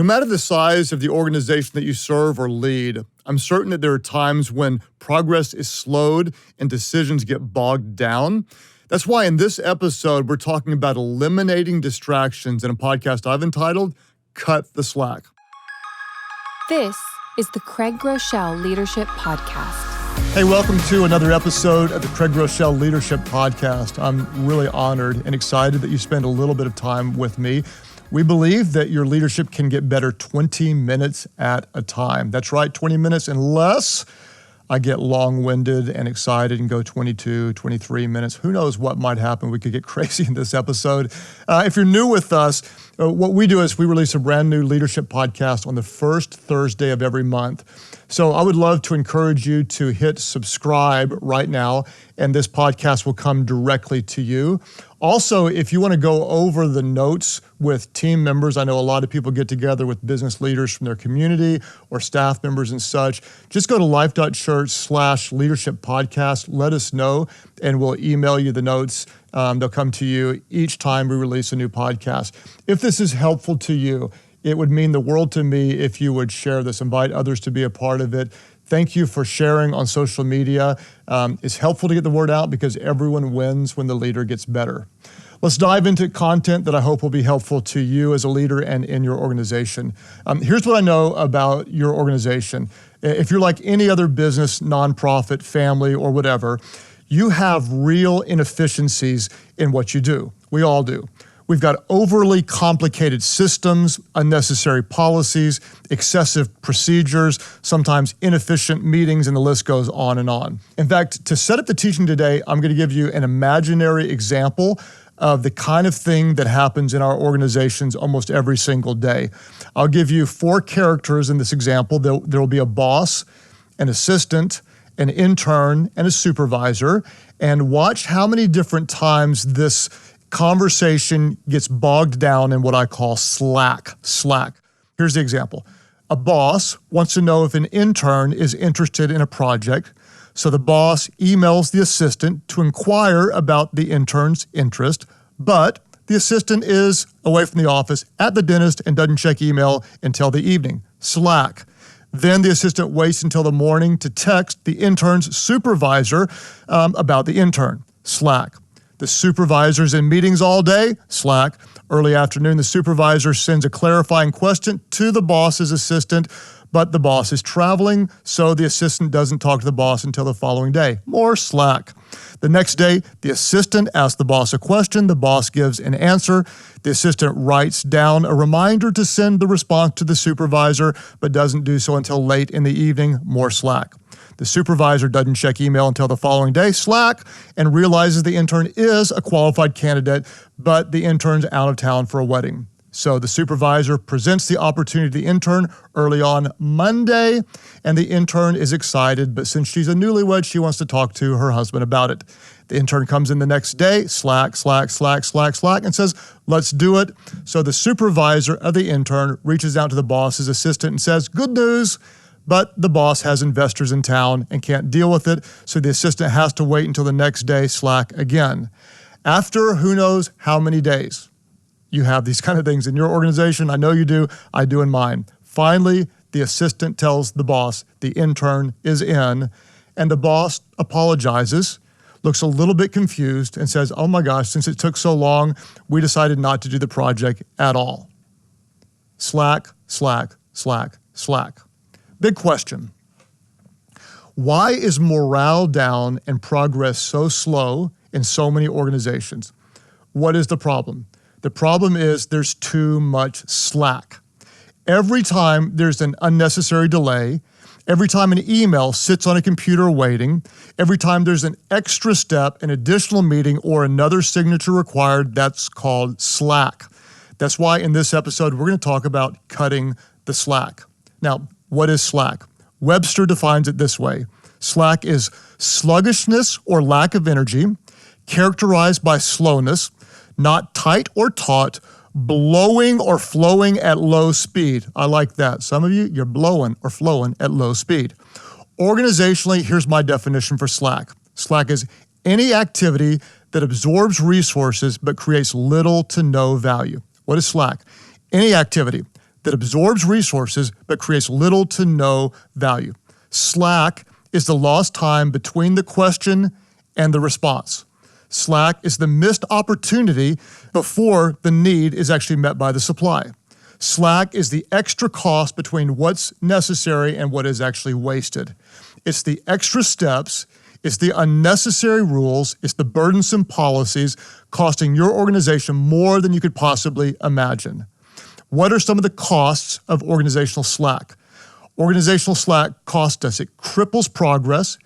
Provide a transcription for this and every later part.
No matter the size of the organization that you serve or lead, I'm certain that there are times when progress is slowed and decisions get bogged down. That's why in this episode, we're talking about eliminating distractions in a podcast I've entitled, Cut the Slack. This is the Craig Groeschel Leadership Podcast. Hey, welcome to another episode of the Craig Groeschel Leadership Podcast. I'm really honored and excited that you spend a little bit of time with me. We believe that your leadership can get better 20 minutes at a time. That's right, 20 minutes unless I get long-winded and excited and go 22, 23 minutes. Who knows what might happen? We could get crazy in this episode. If you're new with us, what we do is we release a brand new leadership podcast on the first Thursday of every month. So I would love to encourage you to hit subscribe right now, and this podcast will come directly to you. Also, if you want to go over the notes with team members, I know a lot of people get together with business leaders from their community or staff members and such. Just go to life.church/leadership podcast. Let us know, and we'll email you the notes. They'll come to you each time we release a new podcast. If this is helpful to you, it would mean the world to me if you would share this, invite others to be a part of it. Thank you for sharing on social media. It's helpful to get the word out because everyone wins when the leader gets better. Let's dive into content that I hope will be helpful to you as a leader and in your organization. Here's what I know about your organization. If you're like any other business, nonprofit, family, or whatever, you have real inefficiencies in what you do. We all do. We've got overly complicated systems, unnecessary policies, excessive procedures, sometimes inefficient meetings, and the list goes on and on. In fact, to set up the teaching today, I'm going to give you an imaginary example of the kind of thing that happens in our organizations almost every single day. I'll give you 4 characters in this example. There will be a boss, an assistant, an intern, and a supervisor, and watch how many different times this conversation gets bogged down in what I call slack. Here's the example. A boss wants to know if an intern is interested in a project, so the boss emails the assistant to inquire about the intern's interest, but the assistant is away from the office at the dentist and doesn't check email until the evening. Slack. Then the assistant waits until the morning to text the intern's supervisor about the intern. Slack. The supervisor's in meetings all day. Slack. Early afternoon, the supervisor sends a clarifying question to the boss's assistant, but the boss is traveling, so the assistant doesn't talk to the boss until the following day. More slack. The next day, the assistant asks the boss a question. The boss gives an answer. The assistant writes down a reminder to send the response to the supervisor, but doesn't do so until late in the evening. More slack. The supervisor doesn't check email until the following day, slack, and realizes the intern is a qualified candidate, but the intern's out of town for a wedding. So the supervisor presents the opportunity to the intern early on Monday, and the intern is excited, but since she's a newlywed, she wants to talk to her husband about it. The intern comes in the next day, slack, and says, let's do it. So the supervisor of the intern reaches out to the boss's assistant and says, good news, but the boss has investors in town and can't deal with it, so the assistant has to wait until the next day, slack again. After who knows how many days, you have these kind of things in your organization. I know you do. I do in mine. Finally, the assistant tells the boss the intern is in, and the boss apologizes, looks a little bit confused, and says, oh my gosh, since it took so long, we decided not to do the project at all. Slack. Big question. Why is morale down and progress so slow in so many organizations? What is the problem? The problem is there's too much slack. Every time there's an unnecessary delay, every time an email sits on a computer waiting, every time there's an extra step, an additional meeting, or another signature required, that's called slack. That's why in this episode, we're going to talk about cutting the slack. Now, what is slack? Webster defines it this way. Slack is sluggishness or lack of energy, characterized by slowness, not tight or taut, blowing or flowing at low speed. I like that. Some of you, you're blowing or flowing at low speed. Organizationally, here's my definition for slack. Slack is any activity that absorbs resources but creates little to no value. What is slack? Any activity that absorbs resources but creates little to no value. Slack is the lost time between the question and the response. Slack is the missed opportunity before the need is actually met by the supply. Slack is the extra cost between what's necessary and what is actually wasted. It's the extra steps, it's the unnecessary rules, it's the burdensome policies costing your organization more than you could possibly imagine. What are some of the costs of organizational slack? Organizational slack costs us. It cripples progress.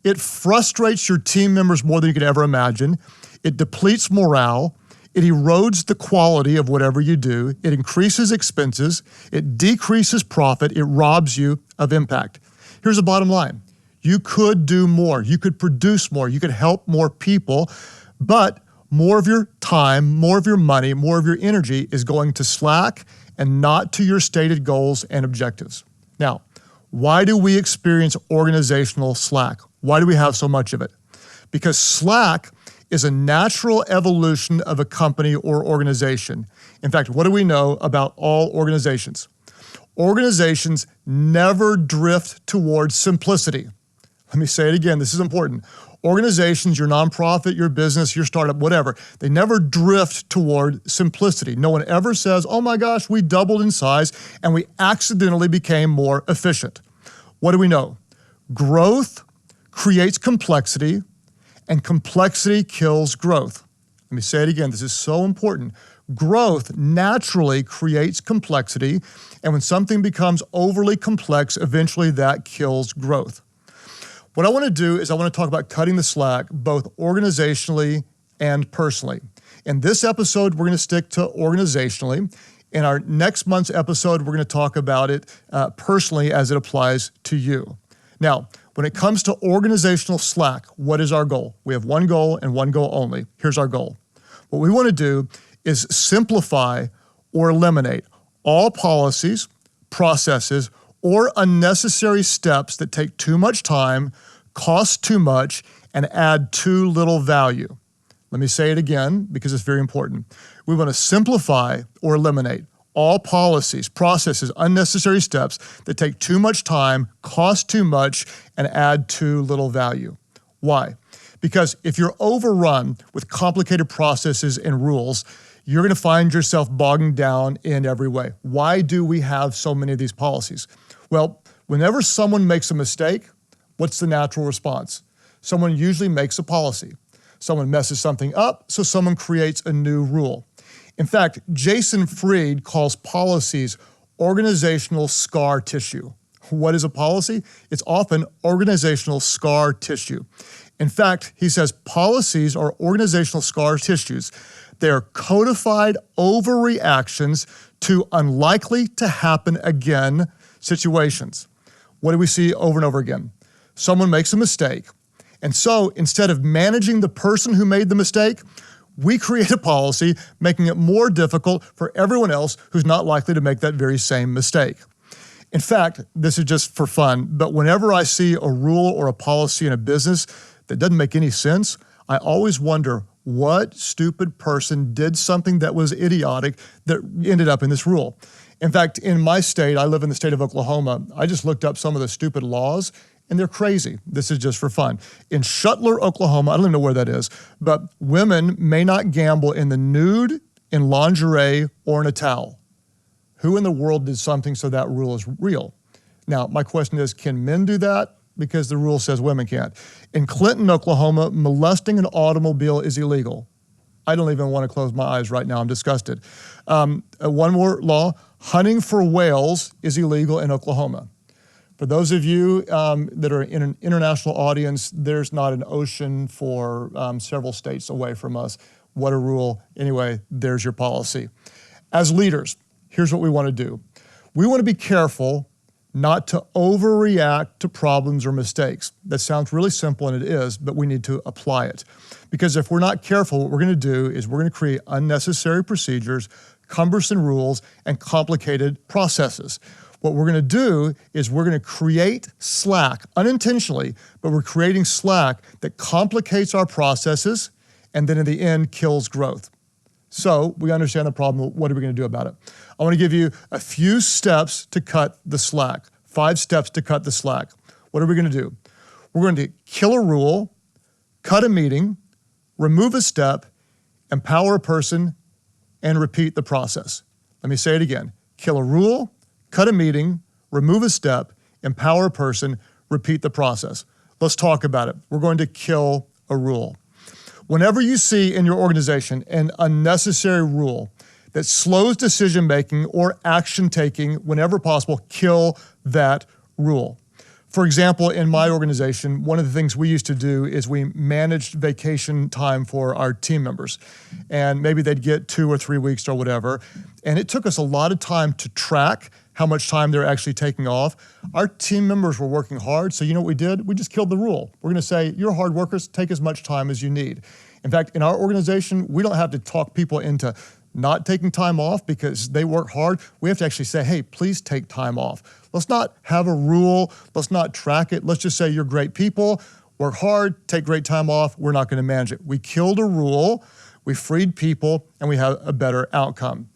It frustrates your team members more than you could ever imagine. It depletes morale. It erodes the quality of whatever you do. It increases expenses. It decreases profit. It robs you of impact. Here's the bottom line. You could do more. You could produce more. You could help more people, but more of your time, more of your money, more of your energy is going to slack and not to your stated goals and objectives. Now, why do we experience organizational slack? Why do we have so much of it? Because slack is a natural evolution of a company or organization. In fact, what do we know about all organizations? Organizations never drift towards simplicity. Let me say it again, this is important. Organizations, your nonprofit, your business, your startup, whatever, they never drift toward simplicity. No one ever says, oh my gosh, we doubled in size and we accidentally became more efficient. What do we know? Growth creates complexity and complexity kills growth. Let me say it again, this is so important. Growth naturally creates complexity, and when something becomes overly complex, eventually that kills growth. What I want to do is I want to talk about cutting the slack both organizationally and personally. In this episode, we're going to stick to organizationally. In our next month's episode, we're going to talk about it personally as it applies to you. Now, when it comes to organizational slack, what is our goal? We have one goal and one goal only. Here's our goal. What we want to do is simplify or eliminate all policies, processes, or unnecessary steps that take too much time, cost too much, and add too little value. Let me say it again because it's very important. We want to simplify or eliminate all policies, processes, unnecessary steps that take too much time, cost too much, and add too little value. Why? Because if you're overrun with complicated processes and rules, you're going to find yourself bogging down in every way. Why do we have so many of these policies? Well, whenever someone makes a mistake, what's the natural response? Someone usually makes a policy. Someone messes something up, so someone creates a new rule. In fact, Jason Fried calls policies organizational scar tissue. What is a policy? It's often organizational scar tissue. In fact, he says policies are organizational scar tissues. They are codified overreactions to unlikely to happen again situations. What do we see over and over again? Someone makes a mistake. And so instead of managing the person who made the mistake, we create a policy making it more difficult for everyone else who's not likely to make that very same mistake. In fact, this is just for fun, but whenever I see a rule or a policy in a business that doesn't make any sense, I always wonder what stupid person did something that was idiotic that ended up in this rule. In fact, in my state, I live in the state of Oklahoma, I just looked up some of the stupid laws, and they're crazy. This is just for fun. In Shuttler, Oklahoma, I don't even know where that is, but women may not gamble in the nude, in lingerie, or in a towel. Who in the world did something so that rule is real? Now, my question is, can men do that? Because the rule says women can't. In Clinton, Oklahoma, molesting an automobile is illegal. I don't even want to close my eyes right now. I'm disgusted. One more law, hunting for whales is illegal in Oklahoma. For those of you that are in an international audience, there's not an ocean for several states away from us. What a rule. Anyway, there's your policy. As leaders, here's what we want to do. We want to be careful not to overreact to problems or mistakes. That sounds really simple, and it is, but we need to apply it. Because if we're not careful, what we're going to do is we're going to create unnecessary procedures, cumbersome rules, and complicated processes. What we're going to do is we're going to create slack, unintentionally, but we're creating slack that complicates our processes and then in the end kills growth. So we understand the problem. What are we going to do about it? I want to give you a few steps to cut the slack. 5 steps to cut the slack. What are we going to do? We're going to kill a rule, cut a meeting, remove a step, empower a person, and repeat the process. Let me say it again. Kill a rule, cut a meeting, remove a step, empower a person, repeat the process. Let's talk about it. We're going to kill a rule. Whenever you see in your organization an unnecessary rule that slows decision-making or action-taking whenever possible, kill that rule. For example, in my organization, one of the things we used to do is we managed vacation time for our team members. And maybe they'd get 2 or 3 weeks or whatever. And it took us a lot of time to track how much time they're actually taking off. Our team members were working hard, so you know what we did? We just killed the rule. We're gonna say, you're hard workers, take as much time as you need. In fact, in our organization, we don't have to talk people into not taking time off because they work hard. We have to actually say, hey, please take time off. Let's not have a rule, let's not track it. Let's just say you're great people, work hard, take great time off, we're not gonna manage it. We killed a rule, we freed people, and we have a better outcome.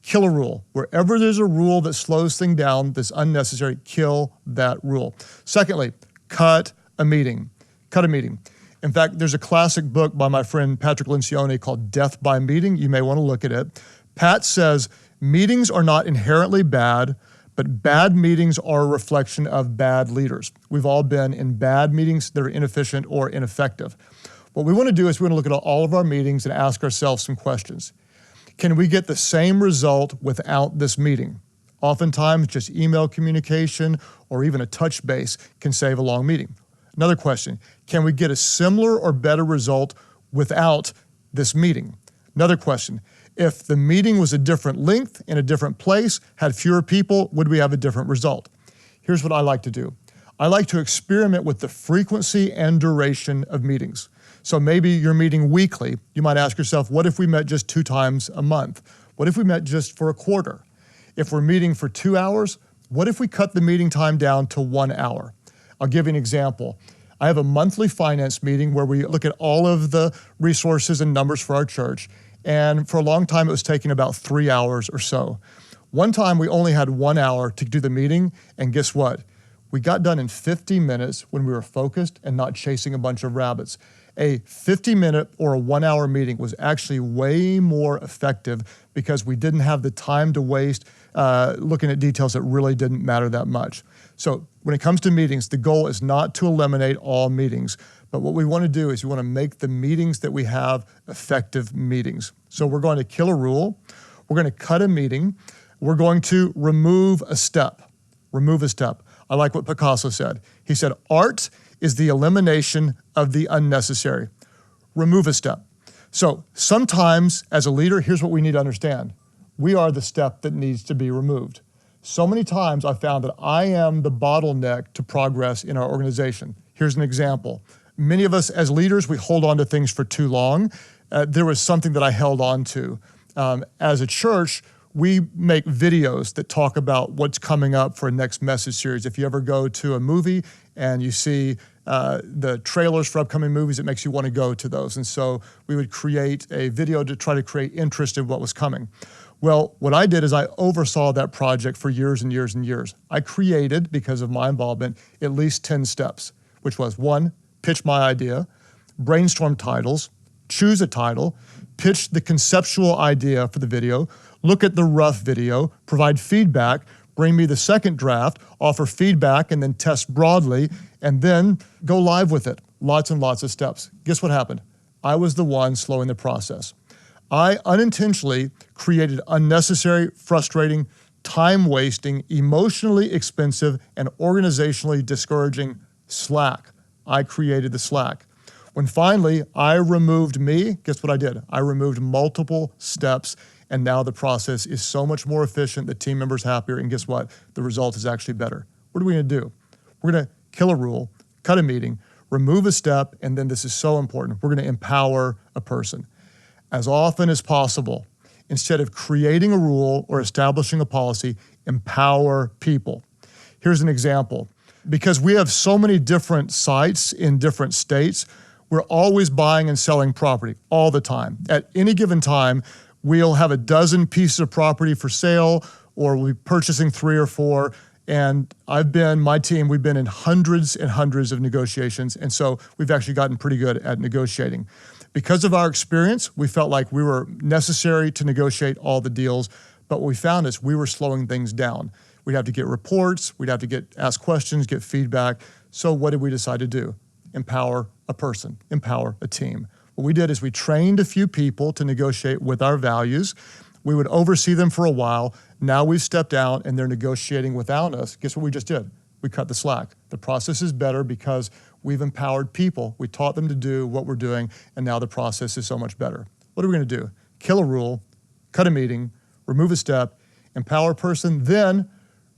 Kill a rule. Wherever there's a rule that slows things down, that's unnecessary, kill that rule. Secondly, cut a meeting. Cut a meeting. In fact, there's a classic book by my friend Patrick Lencioni called Death by Meeting. You may want to look at it. Pat says, meetings are not inherently bad, but bad meetings are a reflection of bad leaders. We've all been in bad meetings that are inefficient or ineffective. What we want to do is we want to look at all of our meetings and ask ourselves some questions. Can we get the same result without this meeting? Oftentimes, just email communication or even a touch base can save a long meeting. Another question, can we get a similar or better result without this meeting? Another question, if the meeting was a different length, in a different place, had fewer people, would we have a different result? Here's what I like to do. I like to experiment with the frequency and duration of meetings. So maybe you're meeting weekly. You might ask yourself, what if we met just 2 times a month? What if we met just for a quarter? If we're meeting for 2 hours, what if we cut the meeting time down to 1 hour? I'll give you an example. I have a monthly finance meeting where we look at all of the resources and numbers for our church. And for a long time, it was taking about 3 hours or so. One time, we only had 1 hour to do the meeting. And guess what? We got done in 50 minutes when we were focused and not chasing a bunch of rabbits. A 50-minute or a 1-hour meeting was actually way more effective because we didn't have the time to waste looking at details that really didn't matter that much. So when it comes to meetings, the goal is not to eliminate all meetings, but what we want to do is we want to make the meetings that we have effective meetings. So we're going to kill a rule, we're going to cut a meeting, we're going to remove a step. Remove a step. I like what Picasso said. He said, art is the elimination of the unnecessary. Remove a step. So sometimes as a leader, here's what we need to understand. We are the step that needs to be removed. So many times I've found that I am the bottleneck to progress in our organization. Here's an example. Many of us as leaders, we hold on to things for too long. There was something that I held on to. As a church, we make videos that talk about what's coming up for a next message series. If you ever go to a movie and you see the trailers for upcoming movies, it makes you want to go to those. And so we would create a video to try to create interest in what was coming. Well, what I did is I oversaw that project for years and years and years. I created, because of my involvement, at least 10 steps, which was 1, pitch my idea, brainstorm titles, choose a title, pitch the conceptual idea for the video, look at the rough video, provide feedback, bring me the second draft, offer feedback, and then test broadly, and then go live with it. Lots and lots of steps. Guess what happened? I was the one slowing the process. I unintentionally created unnecessary, frustrating, time-wasting, emotionally expensive, and organizationally discouraging slack. I created the slack. When finally I removed me, guess what I did? I removed multiple steps, and now the process is so much more efficient, the team members happier, and guess what? The result is actually better. What are we gonna do? We're gonna kill a rule, cut a meeting, remove a step, and then this is so important, we're gonna empower a person. As often as possible, instead of creating a rule or establishing a policy, empower people. Here's an example. Because we have so many different sites in different states, we're always buying and selling property all the time. At any given time, we'll have a dozen pieces of property for sale, or we'll be purchasing 3 or 4. And my team, we've been in hundreds and hundreds of negotiations. And so we've actually gotten pretty good at negotiating. Because of our experience, we felt like we were necessary to negotiate all the deals. But what we found is we were slowing things down. We'd have to get reports, we'd have to ask questions, get feedback. So what did we decide to do? Empower a person, empower a team. What we did is we trained a few people to negotiate with our values. We would oversee them for a while. Now we've stepped down and they're negotiating without us. Guess what we just did? We cut the slack. The process is better because we've empowered people. We taught them to do what we're doing, and now the process is so much better. What are we going to do? Kill a rule, cut a meeting, remove a step, empower a person, then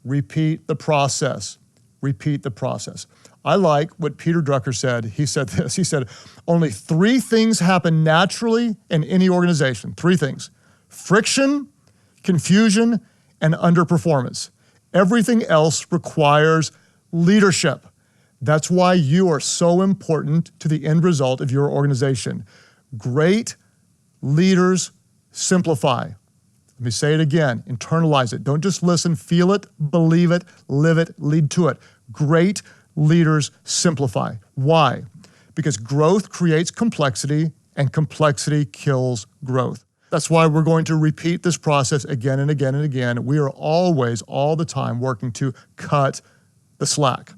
repeat the process. Repeat the process. I like what Peter Drucker said. He said this. He said, only 3 things happen naturally in any organization. 3 things: friction, confusion, and underperformance. Everything else requires leadership. That's why you are so important to the end result of your organization. Great leaders simplify. Let me say it again, internalize it. Don't just listen, feel it, believe it, live it, lead to it. Great leaders simplify. Why? Because growth creates complexity, and complexity kills growth. That's why we're going to repeat this process again and again and again. We are always, all the time, working to cut the slack.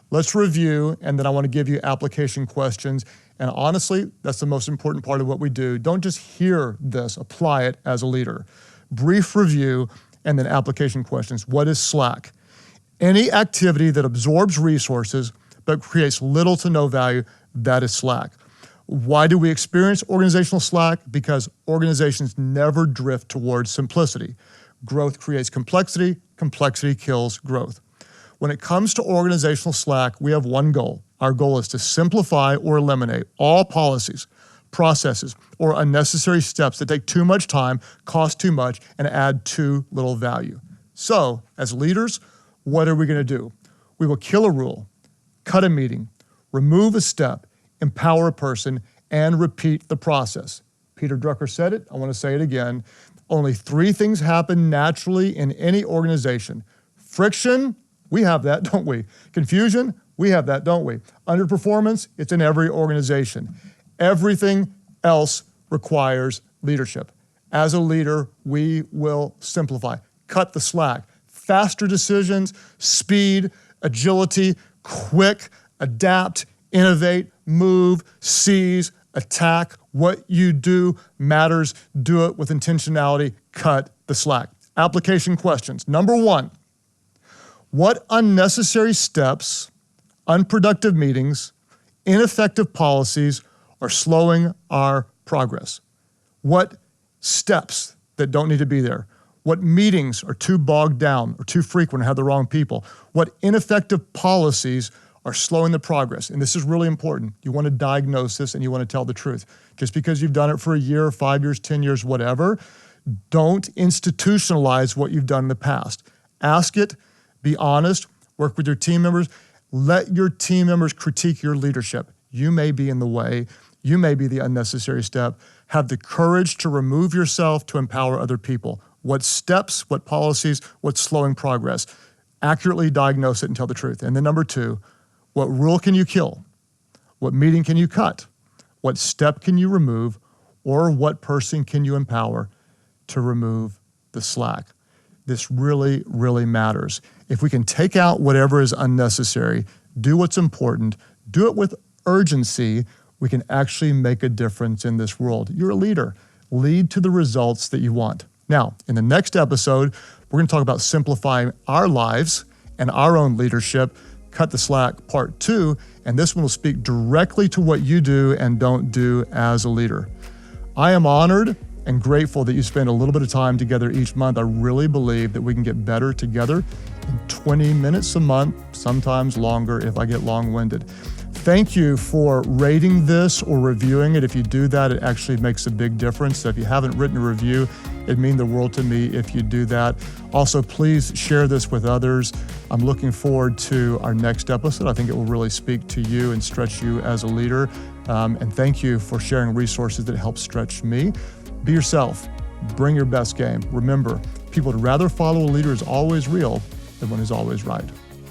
Let's review, and then I want to give you application questions. And honestly, that's the most important part of what we do. Don't just hear this, apply it as a leader. Brief review, and then application questions. What is slack? Any activity that absorbs resources but creates little to no value, that is slack. Why do we experience organizational slack? Because organizations never drift towards simplicity. Growth creates complexity, complexity kills growth. When it comes to organizational slack, we have one goal. Our goal is to simplify or eliminate all policies, processes, or unnecessary steps that take too much time, cost too much, and add too little value. So, as leaders, what are we going to do? We will kill a rule, cut a meeting, remove a step, empower a person, and repeat the process. Peter Drucker said it. I want to say it again. Only 3 things happen naturally in any organization. Friction, we have that, don't we? Confusion, we have that, don't we? Underperformance, it's in every organization. Everything else requires leadership. As a leader, we will simplify, cut the slack. Faster decisions, speed, agility, quick, adapt, innovate, move, seize, attack. What you do matters. Do it with intentionality. Cut the slack. Application questions. Number 1, what unnecessary steps, unproductive meetings, ineffective policies are slowing our progress? What steps that don't need to be there? What meetings are too bogged down or too frequent or have the wrong people? What ineffective policies are slowing the progress? And this is really important. You want to diagnose this and you want to tell the truth. Just because you've done it for a year, 5 years, 10 years, whatever, don't institutionalize what you've done in the past. Ask it, be honest, work with your team members. Let your team members critique your leadership. You may be in the way. You may be the unnecessary step. Have the courage to remove yourself to empower other people. What steps, what policies, what's slowing progress? Accurately diagnose it and tell the truth. And then number 2, what rule can you kill? What meeting can you cut? What step can you remove? Or what person can you empower to remove the slack? This really, really matters. If we can take out whatever is unnecessary, do what's important, do it with urgency, we can actually make a difference in this world. You're a leader. Lead to the results that you want. Now, in the next episode, we're going to talk about simplifying our lives and our own leadership. Cut the Slack Part 2, and this one will speak directly to what you do and don't do as a leader. I am honored and grateful that you spend a little bit of time together each month. I really believe that we can get better together in 20 minutes a month, sometimes longer if I get long-winded. Thank you for rating this or reviewing it. If you do that, it actually makes a big difference. So if you haven't written a review, it'd mean the world to me if you do that. Also, please share this with others. I'm looking forward to our next episode. I think it will really speak to you and stretch you as a leader. And thank you for sharing resources that help stretch me. Be yourself. Bring your best game. Remember, people would rather follow a leader who's always real than one who's always right.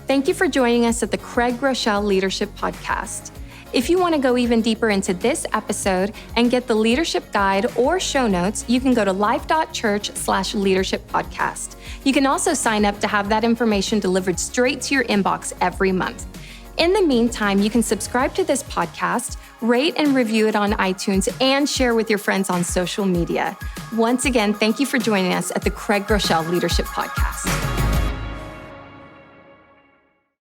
Thank you for joining us at the Craig Groeschel Leadership Podcast. If you want to go even deeper into this episode and get the leadership guide or show notes, you can go to life.church/leadership podcast. You can also sign up to have that information delivered straight to your inbox every month. In the meantime, you can subscribe to this podcast, rate and review it on iTunes, and share with your friends on social media. Once again, thank you for joining us at the Craig Groeschel Leadership Podcast.